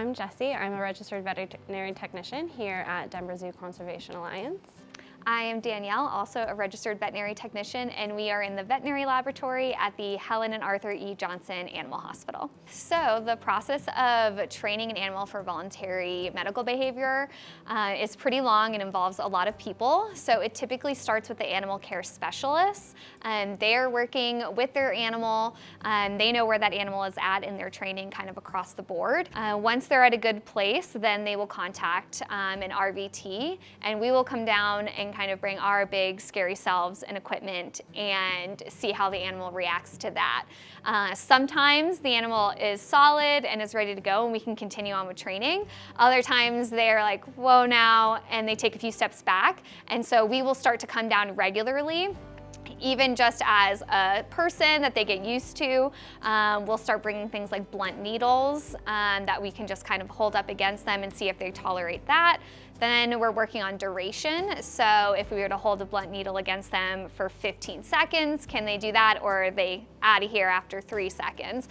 I'm Jessie. I'm a registered veterinary technician here at Denver Zoo Conservation Alliance. I am Danielle, also a registered veterinary technician, and we are in the veterinary laboratory at the Helen and Arthur E. Johnson Animal Hospital. So the process of training an animal for voluntary medical behavior is pretty long and involves a lot of people. So it typically starts with the animal care specialists. They are working with their animal. They know where that animal is at in their training kind of across the board. Once they're at a good place, then they will contact an RVT, and we will come down and kind of bring our big scary selves and equipment and see how the animal reacts to that. Sometimes the animal is solid and is ready to go and we can continue on with training. Other times they're like, whoa now, and they take a few steps back. And so we will start to come down regularly. Even just as a person that they get used to, we'll start bringing things like blunt needles that we can just kind of hold up against them and see if they tolerate that. Then we're working on duration. So if we were to hold a blunt needle against them for 15 seconds, can they do that, or are they out of here after 3 seconds?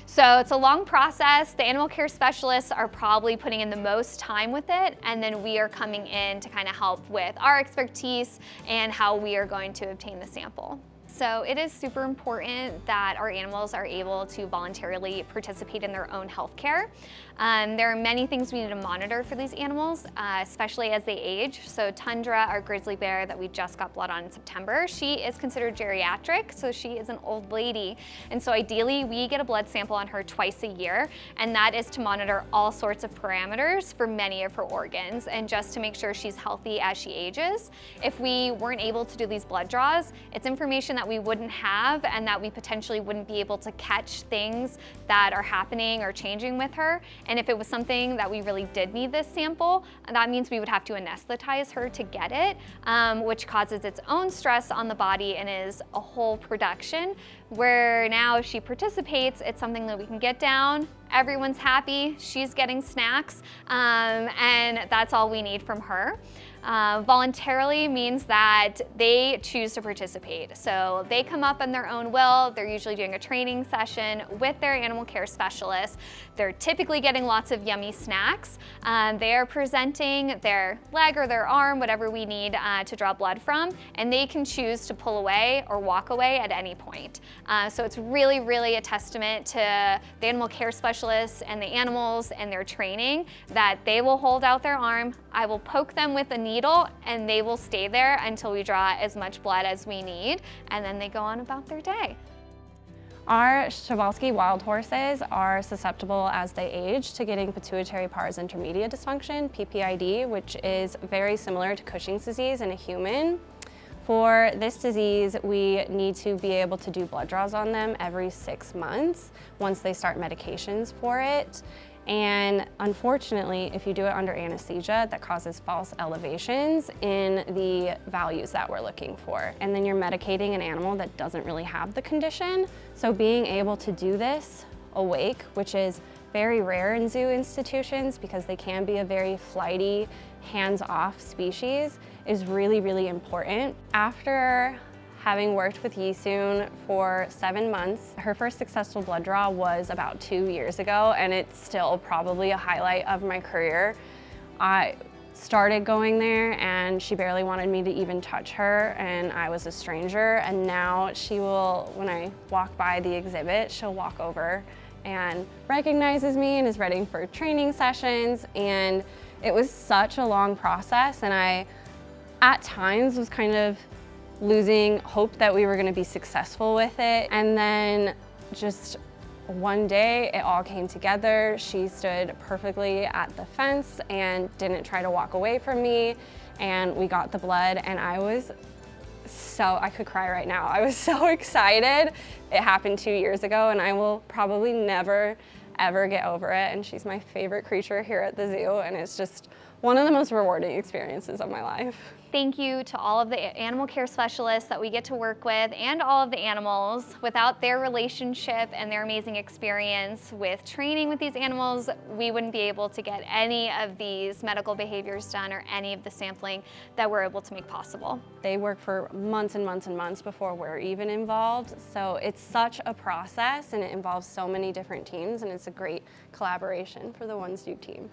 So it's a long process. The animal care specialists are probably putting in the most time with it, and then we are coming in to kind of help with our expertise and how we are going to obtain the sample. So it is super important that our animals are able to voluntarily participate in their own health care. There are many things we need to monitor for these animals, especially as they age. So Tundra, our grizzly bear that we just got blood on in September, she is considered geriatric, so she is an old lady. And so ideally we get a blood sample on her twice a year, and that is to monitor all sorts of parameters for many of her organs and just to make sure she's healthy as she ages. If we weren't able to do these blood draws, it's information that we wouldn't have and that we potentially wouldn't be able to catch things that are happening or changing with her. And if it was something that we really did need this sample, that means we would have to anesthetize her to get it, which causes its own stress on the body and is a whole production. Where now if she participates, it's something that we can get down, everyone's happy, she's getting snacks, and that's all we need from her. Voluntarily means that they choose to participate. So they come up on their own will. They're usually doing a training session with their animal care specialist. They're typically getting lots of yummy snacks. They are presenting their leg or their arm, whatever we need to draw blood from, and they can choose to pull away or walk away at any point. So it's really, really a testament to the animal care specialists and the animals and their training that they will hold out their arm, I will poke them with a needle, and they will stay there until we draw as much blood as we need, and then they go on about their day. Our Przewalski wild horses are susceptible as they age to getting pituitary pars intermedia dysfunction, PPID, which is very similar to Cushing's disease in a human. For this disease, we need to be able to do blood draws on them every 6 months once they start medications for it. And unfortunately, if you do it under anesthesia, that causes false elevations in the values that we're looking for. And then you're medicating an animal that doesn't really have the condition. So being able to do this awake, which is very rare in zoo institutions because they can be a very flighty, hands-off species, is really, really important. After having worked with Yisun for 7 months, her first successful blood draw was about 2 years ago, and it's still probably a highlight of my career. I started going there and she barely wanted me to even touch her, and I was a stranger, and now she will, when I walk by the exhibit, she'll walk over and recognizes me and is ready for training sessions. And it was such a long process, and I, at times, was kind of losing hope that we were going to be successful with it. And then just one day it all came together. She stood perfectly at the fence and didn't try to walk away from me, and we got the blood, and I could cry right now. I was so excited. It happened 2 years ago, and I will probably never ever get over it. And she's my favorite creature here at the zoo, and it's just one of the most rewarding experiences of my life. Thank you to all of the animal care specialists that we get to work with and all of the animals. Without their relationship and their amazing experience with training with these animals, we wouldn't be able to get any of these medical behaviors done or any of the sampling that we're able to make possible. They work for months and months and months before we're even involved. So it's such a process and it involves so many different teams, and it's a great collaboration for the Ones Do team.